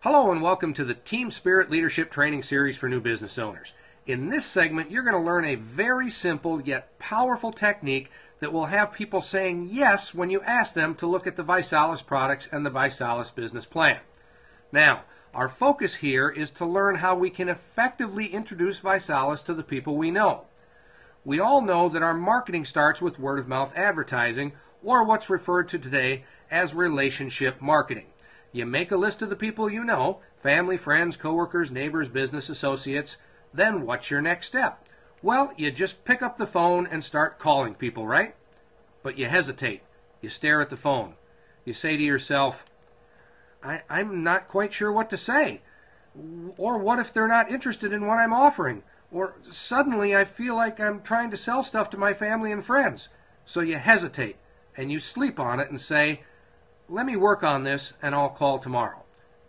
Hello and welcome to the Team Spirit Leadership Training Series for new business owners. In this segment, you're going to learn a very simple yet powerful technique that will have people saying yes when you ask them to look at the Visalus products and the Visalus business plan. Now, our focus here is to learn how we can effectively introduce Visalus to the people we know. We all know that our marketing starts with word-of-mouth advertising, or what's referred to today as relationship marketing. You make a list of the people you know, family, friends, coworkers, neighbors, business associates. Then what's your next step? Well, you just pick up the phone and start calling people, right? But you hesitate. You stare at the phone. You say to yourself, I'm not quite sure what to say. Or what if they're not interested in what I'm offering? Or suddenly I feel like I'm trying to sell stuff to my family and friends. So you hesitate and you sleep on it and say, let me work on this and I'll call tomorrow.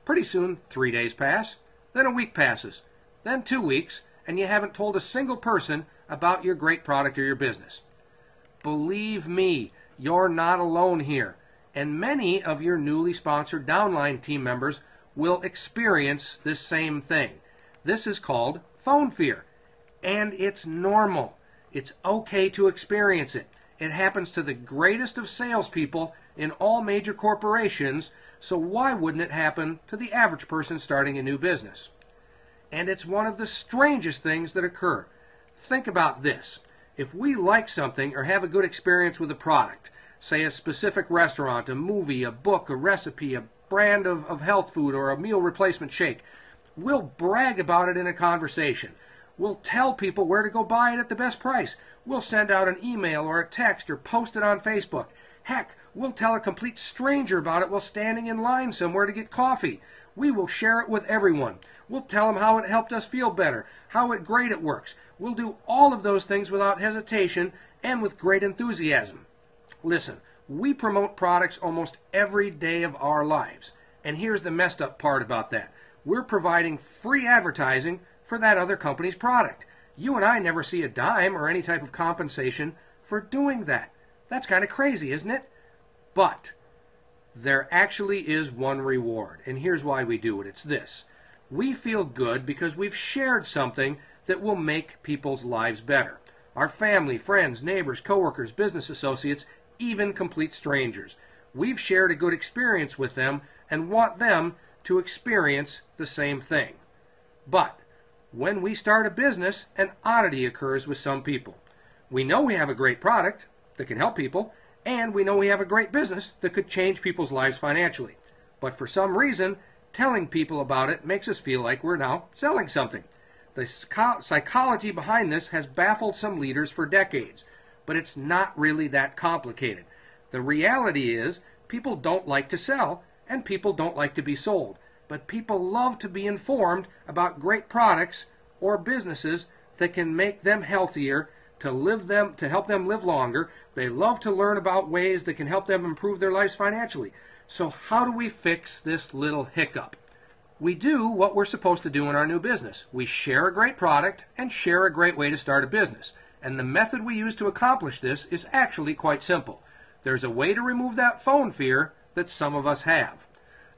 Pretty soon, 3 days pass, then a week passes, then 2 weeks, and you haven't told a single person about your great product or your business. Believe me, you're not alone here, and many of your newly sponsored downline team members will experience this same thing. This is called phone fear, and it's normal. It's okay to experience it. It happens to the greatest of salespeople in all major corporations, so why wouldn't it happen to the average person starting a new business? And it's one of the strangest things that occur. Think about this. If we like something or have a good experience with a product, say a specific restaurant, a movie, a book, a recipe, a brand of health food, or a meal replacement shake, we'll brag about it in a conversation. We'll tell people where to go buy it at the best price. We'll send out an email or a text or post it on Facebook. Heck, we'll tell a complete stranger about it while standing in line somewhere to get coffee. We will share it with everyone. We'll tell them how it helped us feel better, how great it works. We'll do all of those things without hesitation and with great enthusiasm. Listen, we promote products almost every day of our lives. And here's the messed up part about that. We're providing free advertising for that other company's product. You and I never see a dime or any type of compensation for doing that. That's kind of crazy, isn't it? But there actually is one reward, and here's why we do it. It's this. We feel good because we've shared something that will make people's lives better. Our family, friends, neighbors, coworkers, business associates, even complete strangers. We've shared a good experience with them and want them to experience the same thing. But when we start a business, an oddity occurs with some people. We know we have a great product that can help people, and we know we have a great business that could change people's lives financially. But for some reason, telling people about it makes us feel like we're now selling something. The psychology behind this has baffled some leaders for decades, but it's not really that complicated. The reality is, people don't like to sell, and people don't like to be sold. But people love to be informed about great products or businesses that can make them healthier, to help them live longer. They love to learn about ways that can help them improve their lives financially. So how do we fix this little hiccup? We do what we're supposed to do in our new business. We share a great product and share a great way to start a business. And the method we use to accomplish this is actually quite simple. There's a way to remove that phone fear that some of us have.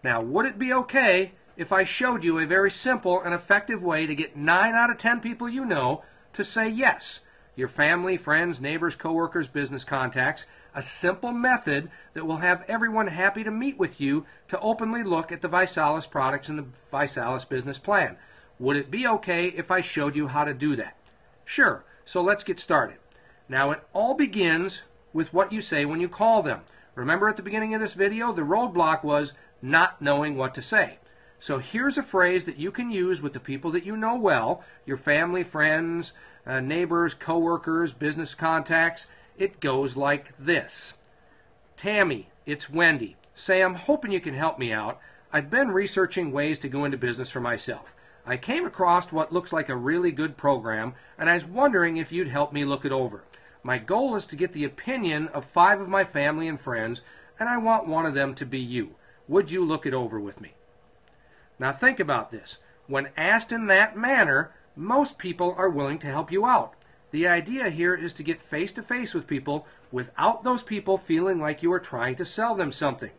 Now, would it be okay if I showed you a very simple and effective way to get 9 out of 10 people you know to say yes? Your family, friends, neighbors, coworkers, business contacts, a simple method that will have everyone happy to meet with you to openly look at the Visalus products and the Visalus business plan. Would it be okay if I showed you how to do that? Sure, so let's get started. Now, it all begins with what you say when you call them. Remember at the beginning of this video, the roadblock was not knowing what to say. So here's a phrase that you can use with the people that you know well, your family, friends, neighbors, coworkers, business contacts. It goes like this. Tammy, it's Wendy. Say, I'm hoping you can help me out. I've been researching ways to go into business for myself. I came across what looks like a really good program, and I was wondering if you'd help me look it over. My goal is to get the opinion of 5 of my family and friends, and I want one of them to be you. Would you look it over with me? Now think about this. When asked in that manner, most people are willing to help you out. The idea here is to get face-to-face with people without those people feeling like you are trying to sell them something.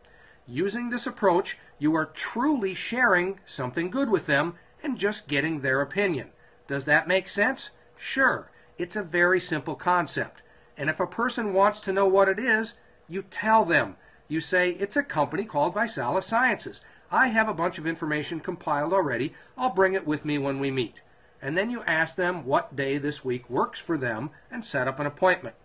Using this approach, You are truly sharing something good with them and just getting their opinion. Does that make sense? Sure. It's a very simple concept. And if a person wants to know what it is, you tell them. You say, it's a company called Visalus Sciences. I have a bunch of information compiled already. I'll bring it with me when we meet. And then you ask them what day this week works for them and set up an appointment.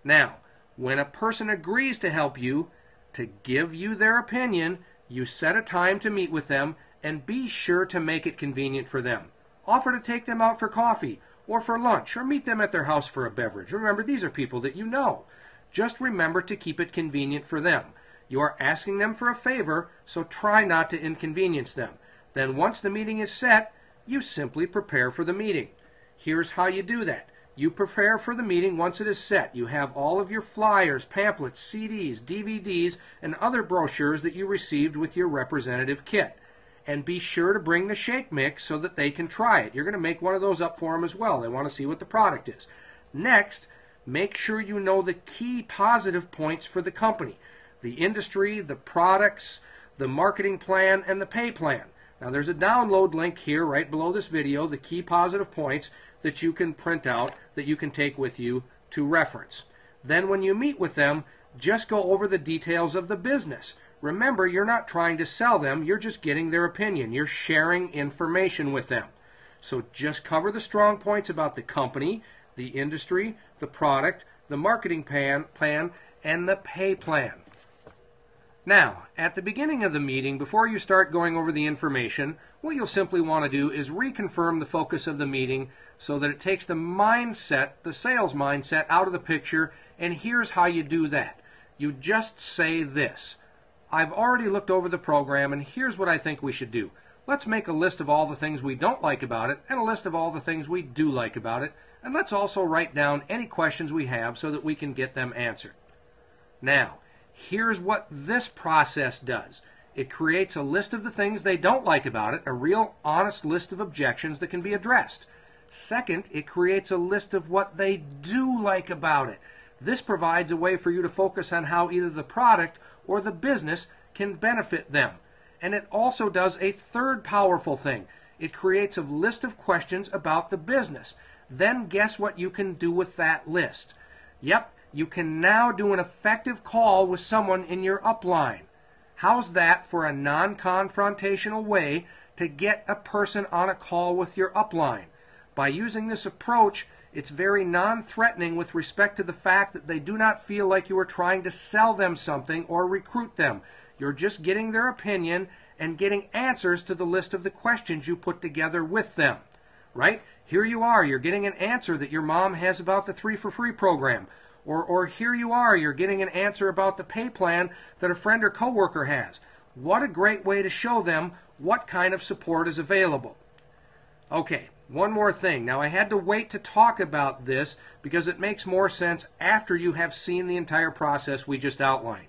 Now, when a person agrees to help you, to give you their opinion, you set a time to meet with them and be sure to make it convenient for them. Offer to take them out for coffee or for lunch or meet them at their house for a beverage. Remember, these are people that you know. Just remember to keep it convenient for them. You are asking them for a favor, so try not to inconvenience them. Then once the meeting is set, you simply prepare for the meeting. Here's how you do that. You prepare for the meeting once it is set. You have all of your flyers, pamphlets, CDs, DVDs, and other brochures that you received with your representative kit. And be sure to bring the shake mix so that they can try it. You're going to make one of those up for them as well. They want to see what the product is. Next, make sure you know the key positive points for the company. The industry, the products, the marketing plan, and the pay plan. Now there's a download link here right below this video, the key positive points that you can print out, that you can take with you to reference. Then when you meet with them, just go over the details of the business. Remember, you're not trying to sell them, you're just getting their opinion. You're sharing information with them. So just cover the strong points about the company, the industry, the product, the marketing plan, and the pay plan. Now, at the beginning of the meeting, before you start going over the information, what you'll simply want to do is reconfirm the focus of the meeting so that it takes the mindset, the sales mindset, out of the picture, and here's how you do that. You just say this: I've already looked over the program, and here's what I think we should do. Let's make a list of all the things we don't like about it, and a list of all the things we do like about it, and let's also write down any questions we have so that we can get them answered. Now, here's what this process does. It creates a list of the things they don't like about it, a real honest list of objections that can be addressed. Second, it creates a list of what they do like about it. This provides a way for you to focus on how either the product or the business can benefit them. And it also does a third powerful thing. It creates a list of questions about the business. Then guess what you can do with that list? Yep, you can now do an effective call with someone in your upline. How's that for a non-confrontational way to get a person on a call with your upline? By using this approach, it's very non-threatening with respect to the fact that they do not feel like you are trying to sell them something or recruit them. You're just getting their opinion and getting answers to the list of the questions you put together with them. Right? Here you are, you're getting an answer that your mom has about the 3 for Free program. Or here you are, you're getting an answer about the pay plan that a friend or coworker has. What a great way to show them what kind of support is available. Okay, one more thing. Now, I had to wait to talk about this because it makes more sense after you have seen the entire process we just outlined.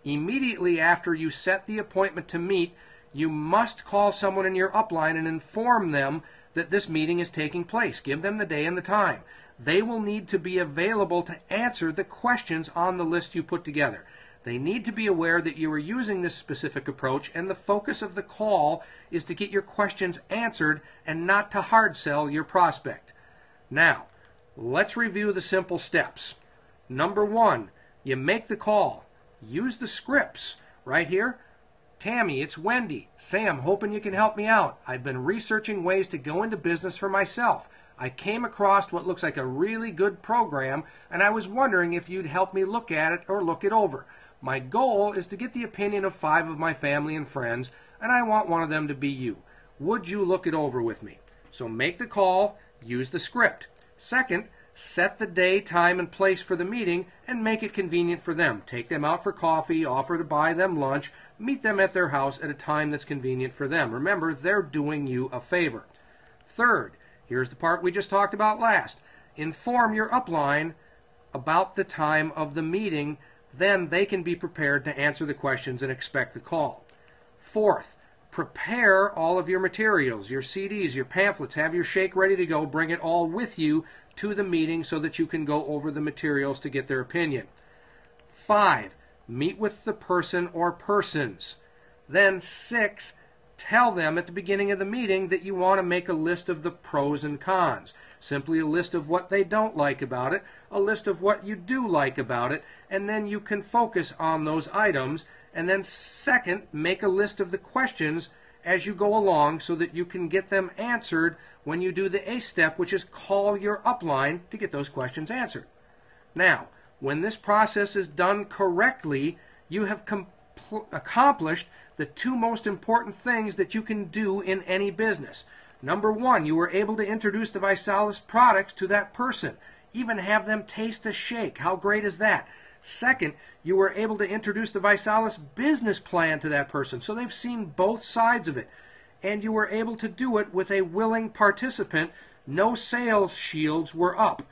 Immediately after you set the appointment to meet, you must call someone in your upline and inform them that this meeting is taking place. Give them the day and the time. They will need to be available to answer the questions on the list you put together. They need to be aware that you are using this specific approach, and the focus of the call is to get your questions answered and not to hard sell your prospect. Now, let's review the simple steps. Number 1, you make the call. Use the scripts. Right here, Tammy, it's Wendy. Sam, hoping you can help me out. I've been researching ways to go into business for myself. I came across what looks like a really good program, and I was wondering if you'd help me look at it or look it over. My goal is to get the opinion of 5 of my family and friends, and I want one of them to be you. Would you look it over with me? So make the call, use the script. Second, set the day, time, and place for the meeting and make it convenient for them. Take them out for coffee, offer to buy them lunch, meet them at their house at a time that's convenient for them. Remember, they're doing you a favor. Third, here's the part we just talked about last. Inform your upline about the time of the meeting, then they can be prepared to answer the questions and expect the call. Fourth, prepare all of your materials, your CDs, your pamphlets, have your shake ready to go, bring it all with you to the meeting so that you can go over the materials to get their opinion. 5, meet with the person or persons. Then 6, tell them at the beginning of the meeting that you want to make a list of the pros and cons. Simply a list of what they don't like about it, a list of what you do like about it, and then you can focus on those items. And then 2nd, make a list of the questions as you go along so that you can get them answered when you do the A step, which is call your upline to get those questions answered. Now, when this process is done correctly, you have accomplished the 2 most important things that you can do in any business. Number 1, you were able to introduce the Visalus products to that person, even have them taste a shake. How great is that? 2nd, you were able to introduce the Visalus business plan to that person, so they've seen both sides of it. And you were able to do it with a willing participant. No sales shields were up.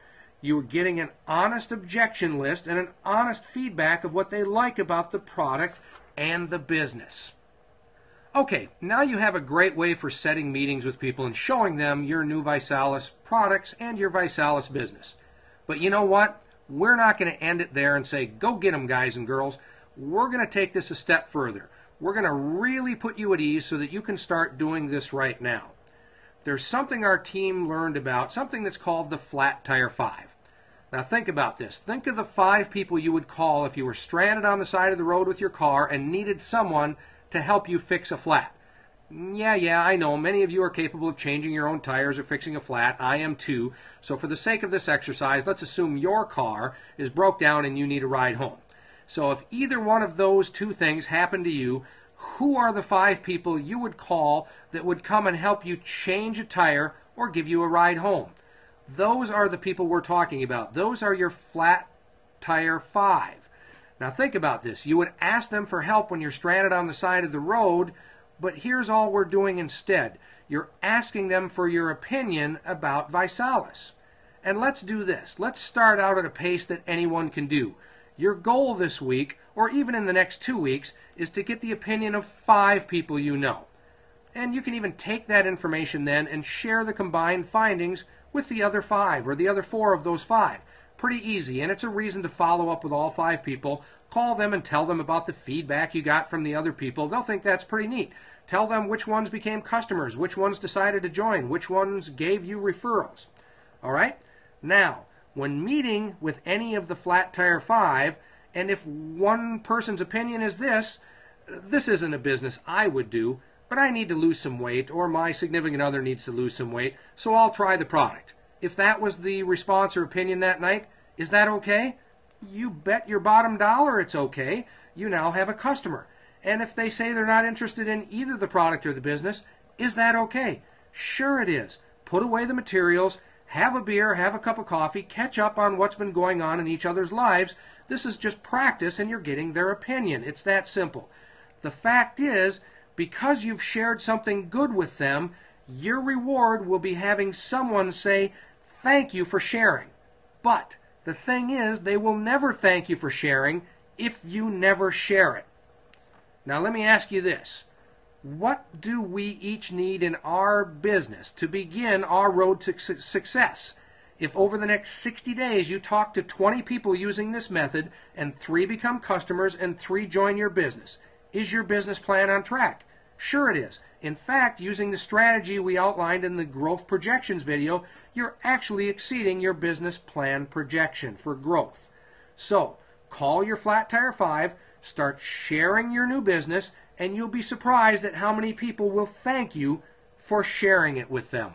You were getting an honest objection list and an honest feedback of what they like about the product and the business. Okay, now you have a great way for setting meetings with people and showing them your new Visalus products and your Visalus business. But you know what? We're not going to end it there and say, go get them, guys and girls. We're going to take this a step further. We're going to really put you at ease so that you can start doing this right now. There's something our team learned about, something that's called the Flat Tire 5. Now think about this. Think of the 5 people you would call if you were stranded on the side of the road with your car and needed someone to help you fix a flat. Yeah, I know. Many of you are capable of changing your own tires or fixing a flat. I am too. So for the sake of this exercise, let's assume your car is broke down and you need a ride home. So if either one of those 2 things happen to you, who are the 5 people you would call that would come and help you change a tire or give you a ride home? Those are the people we're talking about. Those are your Flat Tire 5. Now think about this. You would ask them for help when you're stranded on the side of the road, but here's all we're doing instead. You're asking them for your opinion about Visalus. And let's do this. Let's start out at a pace that anyone can do. Your goal this week, or even in the next 2 weeks, is to get the opinion of 5 people you know. And you can even take that information then and share the combined findings with the other 5 or the other 4 of those 5. Pretty easy, and it's a reason to follow up with all 5 people. Call them and tell them about the feedback you got from the other people. They'll think that's pretty neat. Tell them which ones became customers, which ones decided to join, which ones gave you referrals. All right? Now, when meeting with any of the Flat Tire 5, and if one person's opinion is this isn't a business I would do, but I need to lose some weight, or my significant other needs to lose some weight, so I'll try the product. If that was the response or opinion that night, is that okay? You bet your bottom dollar it's okay. You now have a customer. And if they say they're not interested in either the product or the business, is that okay? Sure it is. Put away the materials, have a beer, have a cup of coffee, catch up on what's been going on in each other's lives. This is just practice and you're getting their opinion. It's that simple. The fact is, because you've shared something good with them, your reward will be having someone say, thank you for sharing. But the thing is, they will never thank you for sharing if you never share it. Now let me ask you this. What do we each need in our business to begin our road to success? If over the next 60 days you talk to 20 people using this method and 3 become customers and 3 join your business, is your business plan on track? Sure it is. In fact, using the strategy we outlined in the growth projections video, you're actually exceeding your business plan projection for growth. So, call your Flat Tire 5, start sharing your new business, and you'll be surprised at how many people will thank you for sharing it with them.